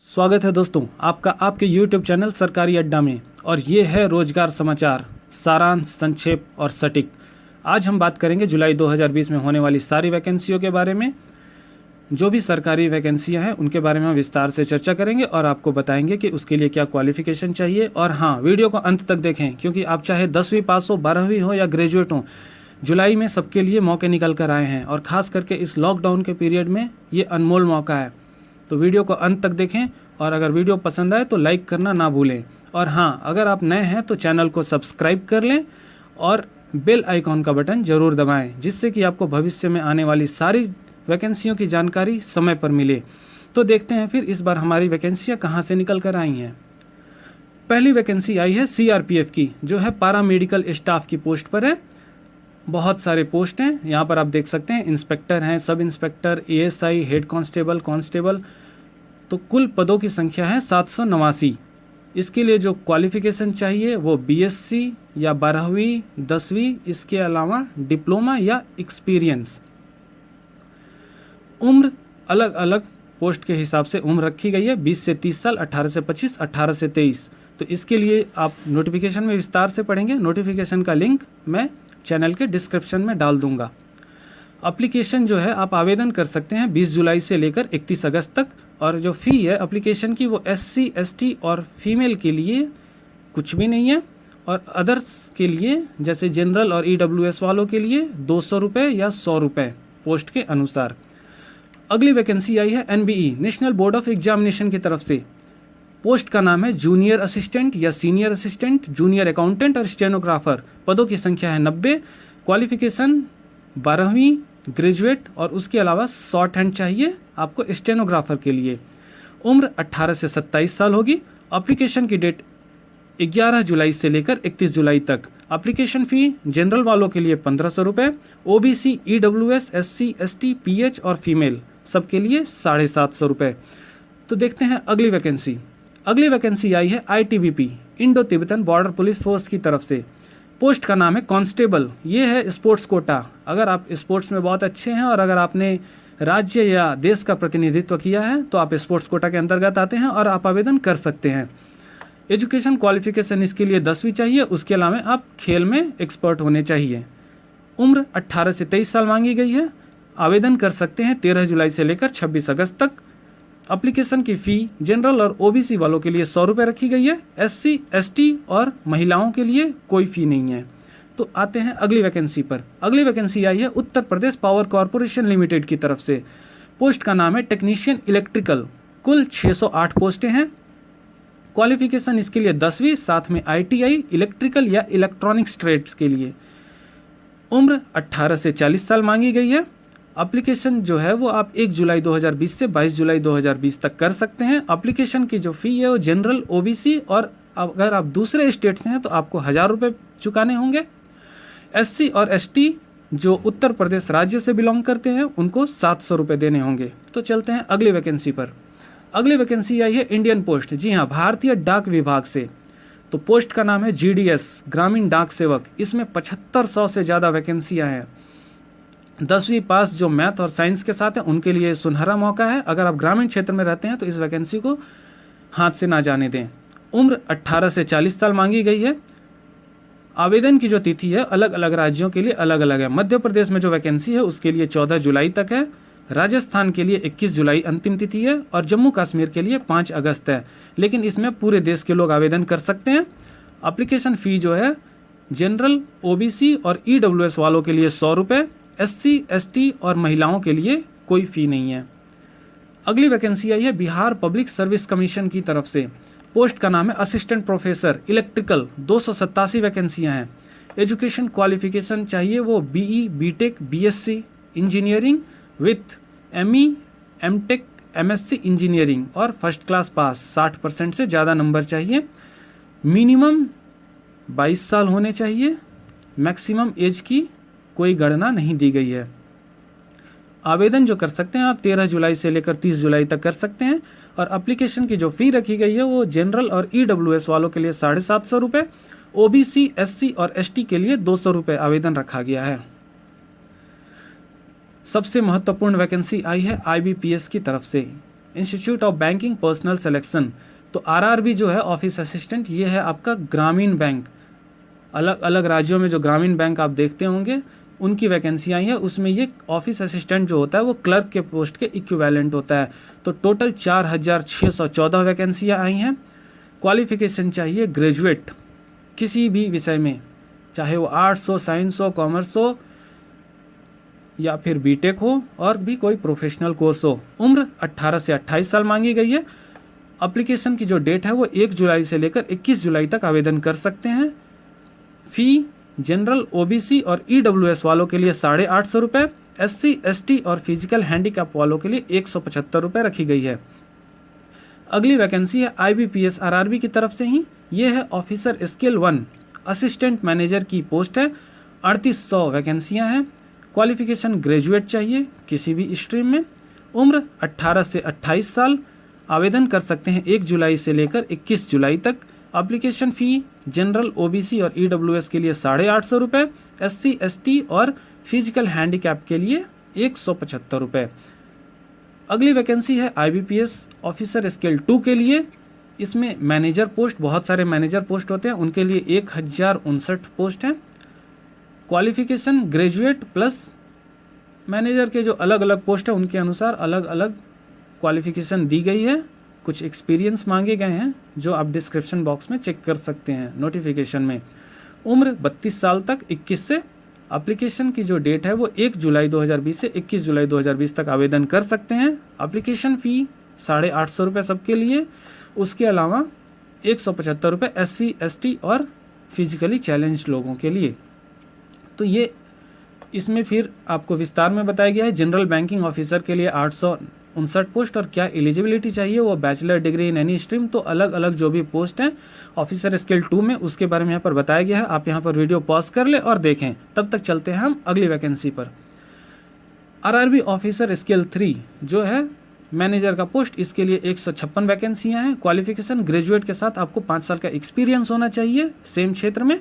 स्वागत है दोस्तों आपका आपके YouTube चैनल सरकारी अड्डा में। और ये है रोजगार समाचार, सारांश, संक्षेप और सटीक। आज हम बात करेंगे जुलाई 2020 में होने वाली सारी वैकेंसियों के बारे में। जो भी सरकारी वैकेंसियां हैं उनके बारे में हम विस्तार से चर्चा करेंगे और आपको बताएंगे कि उसके लिए क्या क्वालिफिकेशन चाहिए। और हाँ, वीडियो को अंत तक देखें, क्योंकि आप चाहे 10वीं पास हो, 12वीं हो या ग्रेजुएट हो, जुलाई में सबके लिए मौके निकल कर आए हैं। और ख़ास करके इस लॉकडाउन के पीरियड में ये अनमोल मौका है। तो वीडियो को अंत तक देखें और अगर वीडियो पसंद आए तो लाइक करना ना भूलें। और हाँ, अगर आप नए हैं तो चैनल को सब्सक्राइब कर लें और बेल आइकॉन का बटन ज़रूर दबाएं, जिससे कि आपको भविष्य में आने वाली सारी वैकेंसियों की जानकारी समय पर मिले। तो देखते हैं फिर इस बार हमारी वैकेंसियाँ कहाँ से निकल कर आई हैं। पहली वैकेंसी आई है CRPF की, जो है पारा मेडिकल स्टाफ की पोस्ट पर है। बहुत सारे पोस्ट हैं, यहाँ पर आप देख सकते हैं। इंस्पेक्टर हैं, sub inspector, ASI, head constable, constable. तो कुल पदों की संख्या है 789। इसके लिए जो क्वालिफिकेशन चाहिए वो BSc या 12वीं, 10वीं, इसके अलावा डिप्लोमा या एक्सपीरियंस। उम्र अलग अलग पोस्ट के हिसाब से उम्र रखी गई है, 20 से 30 साल, 18 से 25, 18 से 23। तो इसके लिए आप नोटिफिकेशन में विस्तार से पढ़ेंगे। नोटिफिकेशन का लिंक मैं चैनल के डिस्क्रिप्शन में डाल दूंगा। एप्लीकेशन जो है आप आवेदन कर सकते हैं 20 जुलाई से लेकर 31 अगस्त तक। और जो फ़ी है एप्लीकेशन की वो SC, ST और फीमेल के लिए कुछ भी नहीं है। और अदर्स के लिए जैसे जनरल और EWS वालों के लिए 200 रुपये या 100 रुपये पोस्ट के अनुसार। अगली वैकेंसी आई है NBE, national board of examination की तरफ से। पोस्ट का नाम है जूनियर असिस्टेंट या सीनियर असिस्टेंट, जूनियर अकाउंटेंट और स्टेनोग्राफर। पदों की संख्या है 90। क्वालिफिकेशन 12वीं, ग्रेजुएट और उसके अलावा शॉर्ट हैंड चाहिए आपको स्टेनोग्राफर के लिए। उम्र 18 से 27 साल होगी। एप्लीकेशन की डेट 11 जुलाई से लेकर 31 जुलाई तक। एप्लीकेशन फ़ी जनरल वालों के लिए 1500 रुपये, OBC, EWS, SC, ST, PH और फीमेल सबके लिए 750 रुपये। तो देखते हैं अगली वैकेंसी। अगली वैकेंसी आई है ITBP, Indo Tibetan border police force की तरफ से। पोस्ट का नाम है कांस्टेबल। ये है स्पोर्ट्स कोटा। अगर आप स्पोर्ट्स में बहुत अच्छे हैं और अगर आपने राज्य या देश का प्रतिनिधित्व किया है तो आप स्पोर्ट्स कोटा के अंतर्गत आते हैं और आप आवेदन कर सकते हैं। एजुकेशन क्वालिफिकेशन इसके लिए 10वीं चाहिए। उसके अलावा आप खेल में एक्सपर्ट होने चाहिए। उम्र 18 से 23 साल मांगी गई है। आवेदन कर सकते हैं 13 जुलाई से लेकर 26 अगस्त तक। एप्लीकेशन की फ़ी जनरल और OBC वालों के लिए 100 रुपये रखी गई है। SC, ST और महिलाओं के लिए कोई फ़ी नहीं है। तो आते हैं अगली वैकेंसी पर। अगली वैकेंसी आई है Uttar Pradesh power corporation limited की तरफ से। पोस्ट का नाम है टेक्नीशियन इलेक्ट्रिकल। कुल 608 पोस्टें हैं। क्वालिफिकेशन इसके लिए 10वीं, साथ में ITI, इलेक्ट्रिकल या इलेक्ट्रॉनिक्स ट्रेड्स के लिए। उम्र 18 से 40 साल मांगी गई है। एप्लीकेशन जो है वो आप 1 जुलाई 2020 से 22 जुलाई 2020 तक कर सकते हैं। एप्लीकेशन की जो फ़ी है वो जनरल, OBC और अगर आप दूसरे स्टेट से हैं तो आपको 1000 रुपये चुकाने होंगे। SC और ST जो उत्तर प्रदेश राज्य से बिलोंग करते हैं उनको 700 रुपये देने होंगे। तो चलते हैं अगली वैकेंसी पर। अगली वैकेंसी आई है इंडियन पोस्ट, जी हाँ, भारतीय डाक विभाग से। तो पोस्ट का नाम है GDS, ग्रामीण डाक सेवक। इसमें 7500 से ज़्यादा वैकेंसियाँ हैं। 10वीं पास जो मैथ और साइंस के साथ हैं उनके लिए सुनहरा मौका है। अगर आप ग्रामीण क्षेत्र में रहते हैं तो इस वैकेंसी को हाथ से ना जाने दें। उम्र 18 से 40 साल मांगी गई है। आवेदन की जो तिथि है अलग अलग राज्यों के लिए अलग अलग है। मध्य प्रदेश में जो वैकेंसी है उसके लिए 14 जुलाई तक है। राजस्थान के लिए 21 जुलाई अंतिम तिथि है और जम्मू कश्मीर के लिए 5 अगस्त है। लेकिन इसमें पूरे देश के लोग आवेदन कर सकते हैं। एप्लीकेशन फ़ी जो है जनरल, OBC और EWS वालों के लिए 100 रुपये, SC, ST और महिलाओं के लिए कोई फ़ी नहीं है। अगली वैकेंसी आई है बिहार पब्लिक सर्विस कमीशन की तरफ से। पोस्ट का नाम है असिस्टेंट प्रोफेसर इलेक्ट्रिकल। 287 वैकेंसियाँ हैं। एजुकेशन क्वालिफिकेशन चाहिए वो BE, BTech, BSc engineering with ME, MTech, MSc engineering और फर्स्ट क्लास पास। 60% से ज़्यादा नंबर चाहिए। मिनिमम 22 साल होने चाहिए। मैक्सिमम एज की कोई गणना नहीं दी गई है। आवेदन जो कर सकते हैं आप 13 जुलाई से लेकर 30 जुलाई तक कर सकते हैं। और एप्लीकेशन की जो फ़ी रखी गई है वो जनरल और EWS वालों के लिए 750 रुपये, OBC, SC और ST के लिए 200 रुपये आवेदन रखा गया है। सबसे महत्वपूर्ण वैकेंसी आई है IBPS की तरफ से। Institute of banking personal selection. तो आरआरबी जो है ऑफिस असिस्टेंट, ये है आपका ग्रामीण बैंक। अलग अलग राज्यों में जो ग्रामीण बैंक आप देखते होंगे उनकी वैकेंसी आई है, उसमें ये ऑफिस असिस्टेंट जो होता है वो क्लर्क के पोस्ट के इक्विवेलेंट होता है। तो टोटल 4614 वैकेंसियाँ आई हैं। क्वालिफिकेशन चाहिए ग्रेजुएट किसी भी विषय में, चाहे वो आर्ट्स हो, साइंस हो, कॉमर्स हो या फिर बीटेक हो और भी कोई प्रोफेशनल कोर्स हो। उम्र 18 से 28 साल मांगी गई है। एप्लीकेशन की जो डेट है वो 1 जुलाई से लेकर 21 जुलाई तक आवेदन कर सकते हैं। फी जनरल, ओबीसी और ईडब्ल्यूएस वालों के लिए 850 रुपये, SC, ST और फिजिकल हैंडीकैप वालों के लिए 175 रुपये रखी गई है। अगली वैकेंसी है IBPS RRB की तरफ से ही, ये है ऑफिसर स्केल 1 असिस्टेंट मैनेजर की पोस्ट है। 3800 वैकेंसियां हैं। क्वालिफिकेशन ग्रेजुएट चाहिए किसी भी स्ट्रीम में। उम्र 18 से 28 साल। आवेदन कर सकते हैं 1 जुलाई से लेकर 21 जुलाई तक। एप्लीकेशन फ़ी जनरल, ओबीसी और ईडब्ल्यूएस के लिए 850 रुपये, SC, ST और फिजिकल हैंडीकैप के लिए 175 रुपये। अगली वैकेंसी है IBPS ऑफिसर स्केल 2 के लिए। इसमें मैनेजर पोस्ट, बहुत सारे मैनेजर पोस्ट होते हैं, उनके लिए 1059 पोस्ट हैं। क्वालिफिकेशन ग्रेजुएट प्लस मैनेजर के जो अलग अलग पोस्ट है उनके अनुसार अलग अलग क्वालिफिकेशन दी गई है। कुछ एक्सपीरियंस मांगे गए हैं जो आप डिस्क्रिप्शन बॉक्स में चेक कर सकते हैं नोटिफिकेशन में। उम्र 32 साल तक 21 से। एप्लीकेशन की जो डेट है वो 1 जुलाई 2020 से 21 जुलाई 2020 तक आवेदन कर सकते हैं। एप्लीकेशन फ़ी 850 रुपये सबके लिए। उसके अलावा 175 रुपये SC, ST और फिजिकली चैलेंज लोगों के लिए। तो ये इसमें फिर आपको विस्तार में बताया गया है। जनरल बैंकिंग ऑफिसर के लिए 859 पोस्ट और क्या एलिजिबिलिटी चाहिए, वो bachelor degree in any stream. तो अलग अलग जो भी पोस्ट हैं ऑफिसर स्केल 2 में, उसके बारे में यहाँ पर बताया गया है। आप यहाँ पर वीडियो पॉज कर ले और देखें। तब तक चलते हैं हम अगली वैकेंसी पर। RRB ऑफिसर स्केल 3 जो है मैनेजर का पोस्ट, इसके लिए 156 वैकेंसियाँ हैं। क्वालिफिकेशन ग्रेजुएट के साथ आपको 5 साल का एक्सपीरियंस होना चाहिए सेम क्षेत्र में।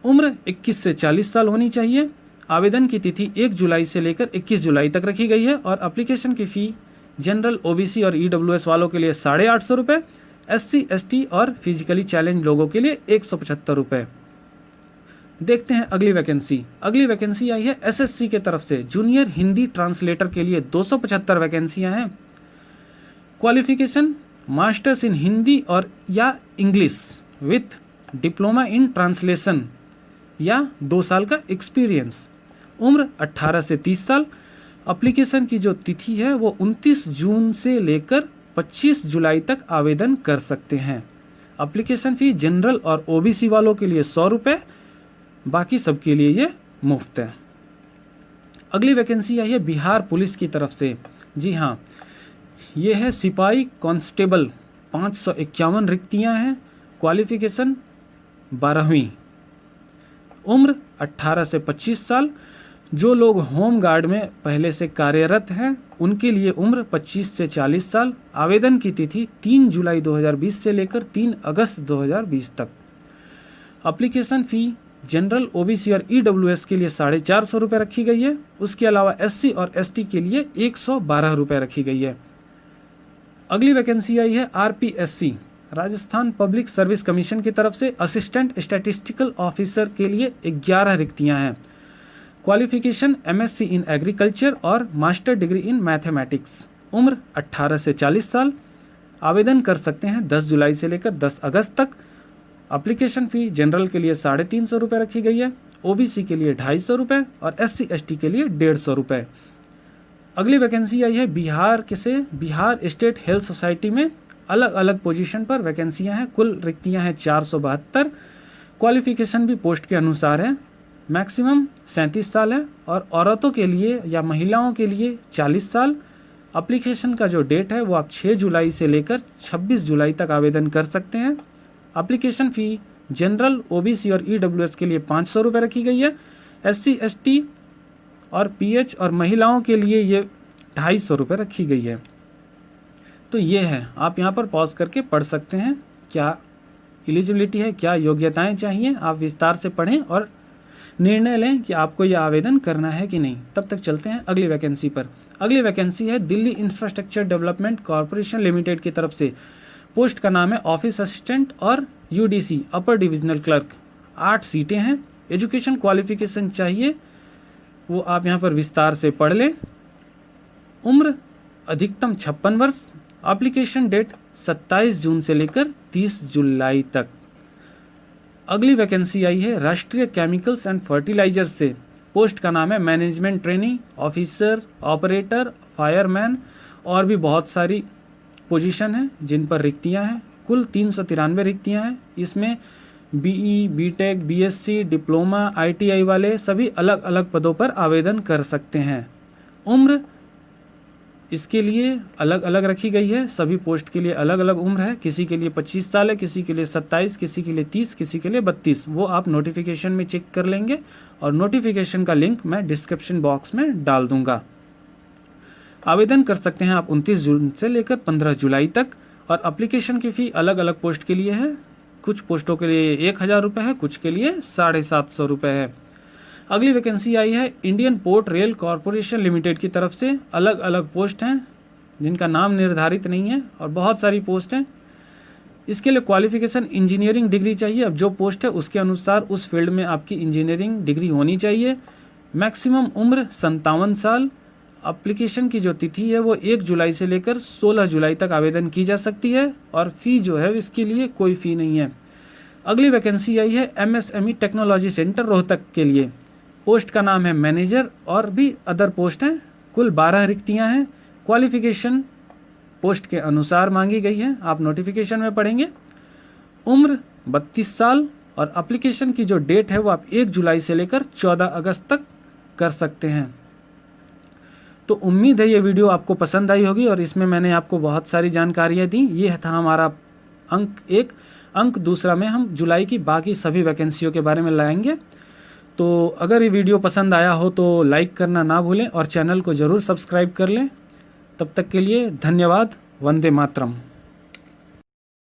उम्र 21 से 40 साल होनी चाहिए। आवेदन की तिथि 1 जुलाई से लेकर 21 जुलाई तक रखी गई है। और एप्लीकेशन की फ़ी जनरल, ओबीसी और ईडब्ल्यूएस वालों के लिए 850 रुपये, SC, ST और फिजिकली चैलेंज लोगों के लिए 175 रुपये। देखते हैं अगली वैकेंसी। अगली वैकेंसी आई है SSC के तरफ से। जूनियर हिंदी ट्रांसलेटर के लिए 275 वैकेंसियाँ हैं। क्वालिफिकेशन मास्टर्स इन हिंदी और या English with diploma in translation या 2 साल का एक्सपीरियंस। उम्र 18 से 30 साल। एप्लीकेशन की जो तिथि है वो 29 जून से लेकर 25 जुलाई तक आवेदन कर सकते हैं। एप्लीकेशन फ़ी जनरल और ओबीसी वालों के लिए 100 रुपये, बाकी सबके लिए ये मुफ्त है। अगली वैकेंसी आई है बिहार पुलिस की तरफ से। जी हाँ, ये है सिपाही कांस्टेबल, 551 रिक्तियाँ हैं। क्वालिफिकेशन 12वीं। उम्र 18 से 25 साल। जो लोग होम गार्ड में पहले से कार्यरत हैं उनके लिए उम्र 25 से 40 साल। आवेदन की तिथि 3 जुलाई 2020 से लेकर 3 अगस्त 2020 तक। एप्लीकेशन फ़ी जनरल, ओबीसी और ईडब्ल्यूएस के लिए 450 रुपये रखी गई है। उसके अलावा SC और ST के लिए 112 रुपये रखी गई है। अगली वैकेंसी आई है RPSC Rajasthan public service commission की तरफ से। असिस्टेंट स्टैटिस्टिकल ऑफिसर के लिए 11 रिक्तियां हैं। क्वालिफिकेशन MSc इन एग्रीकल्चर और मास्टर डिग्री इन मैथमेटिक्स। उम्र 18 से 40 साल। आवेदन कर सकते हैं 10 जुलाई से लेकर 10 अगस्त तक। एप्लीकेशन फ़ी जनरल के लिए 350 रुपये रखी गई है, ओबीसी के लिए 250 रुपये और SC ST के लिए 150 रुपये। अगली वैकेंसी आई है Bihar Bihar state health society में। अलग अलग पोजीशन पर वैकेंसियां हैं। कुल रिक्तियां हैं 472। क्वालिफिकेशन भी पोस्ट के अनुसार है। मैक्सिमम 37 साल है और औरतों के लिए या महिलाओं के लिए 40 साल। एप्लीकेशन का जो डेट है वो आप 6 जुलाई से लेकर 26 जुलाई तक आवेदन कर सकते हैं। एप्लीकेशन फ़ी जनरल, ओबीसी और ईडब्ल्यूएस के लिए 500 रुपये रखी गई है। SC ST और PH और महिलाओं के लिए ये 250 रुपये रखी गई है। तो ये है, आप यहाँ पर पॉज करके पढ़ सकते हैं क्या एलिजिबिलिटी है, क्या योग्यताएं चाहिए। आप विस्तार से पढ़ें और निर्णय लें कि आपको यह आवेदन करना है कि नहीं। तब तक चलते हैं अगली वैकेंसी पर। अगली वैकेंसी है Delhi infrastructure development corporation limited की तरफ से। पोस्ट का नाम है ऑफिस असिस्टेंट और यूडीसी अपर डिविजनल क्लर्क। 8 सीटें हैं। एजुकेशन क्वालिफिकेशन चाहिए वो आप यहाँ पर विस्तार से पढ़ लें। उम्र अधिकतम 56 वर्ष। एप्लीकेशन डेट 27 जून से लेकर 30 जुलाई तक। अगली वैकेंसी आई है राष्ट्रीय केमिकल्स एंड फर्टिलाइजर से। पोस्ट का नाम है management trainee officer, operator, fireman और भी बहुत सारी पोजीशन है जिन पर रिक्तियां हैं। कुल 393 रिक्तियां हैं। इसमें BE, BTech, BSc, diploma, ITI वाले सभी अलग अलग पदों पर आवेदन कर सकते हैं। उम्र इसके लिए अलग अलग रखी गई है। सभी पोस्ट के लिए अलग अलग उम्र है। किसी के लिए 25 साल है, किसी के लिए 27, किसी के लिए 30, किसी के लिए 32। वो आप नोटिफिकेशन में चेक कर लेंगे और नोटिफिकेशन का लिंक मैं डिस्क्रिप्शन बॉक्स में डाल दूंगा। आवेदन कर सकते हैं आप 29 जून से लेकर 15 जुलाई तक। और एप्लीकेशन की फ़ी अलग अलग पोस्ट के लिए है। कुछ पोस्टों के लिए 1000 रुपये है, कुछ के लिए 750 रुपये है। अगली वैकेंसी आई है Indian port rail corporation limited की तरफ से। अलग अलग पोस्ट हैं जिनका नाम निर्धारित नहीं है और बहुत सारी पोस्ट हैं। इसके लिए क्वालिफिकेशन इंजीनियरिंग डिग्री चाहिए। अब जो पोस्ट है उसके अनुसार उस फील्ड में आपकी इंजीनियरिंग डिग्री होनी चाहिए। मैक्सिमम उम्र 57 साल। एप्लीकेशन की जो तिथि है वो 1 जुलाई से लेकर 16 जुलाई तक आवेदन की जा सकती है और फ़ी जो है इसके लिए कोई फ़ी नहीं है। अगली वैकेंसी आई है एमएसएमई टेक्नोलॉजी सेंटर रोहतक के लिए। पोस्ट का नाम है मैनेजर और भी अदर पोस्ट हैं। कुल 12 रिक्तियां हैं। क्वालिफिकेशन पोस्ट के अनुसार मांगी गई है, आप नोटिफिकेशन में पढ़ेंगे। उम्र 32 साल और एप्लीकेशन की जो डेट है वो आप 1 जुलाई से लेकर 14 अगस्त तक कर सकते हैं। तो उम्मीद है ये वीडियो आपको पसंद आई होगी और इसमें मैंने आपको बहुत सारी जानकारियाँ दी। ये था हमारा अंक 1। अंक 2 में हम जुलाई की बाकी सभी वैकेंसियों के बारे में लाएंगे। तो अगर ये वीडियो पसंद आया हो तो लाइक करना ना भूलें और चैनल को ज़रूर सब्सक्राइब कर लें। तब तक के लिए धन्यवाद। वंदे मातरम।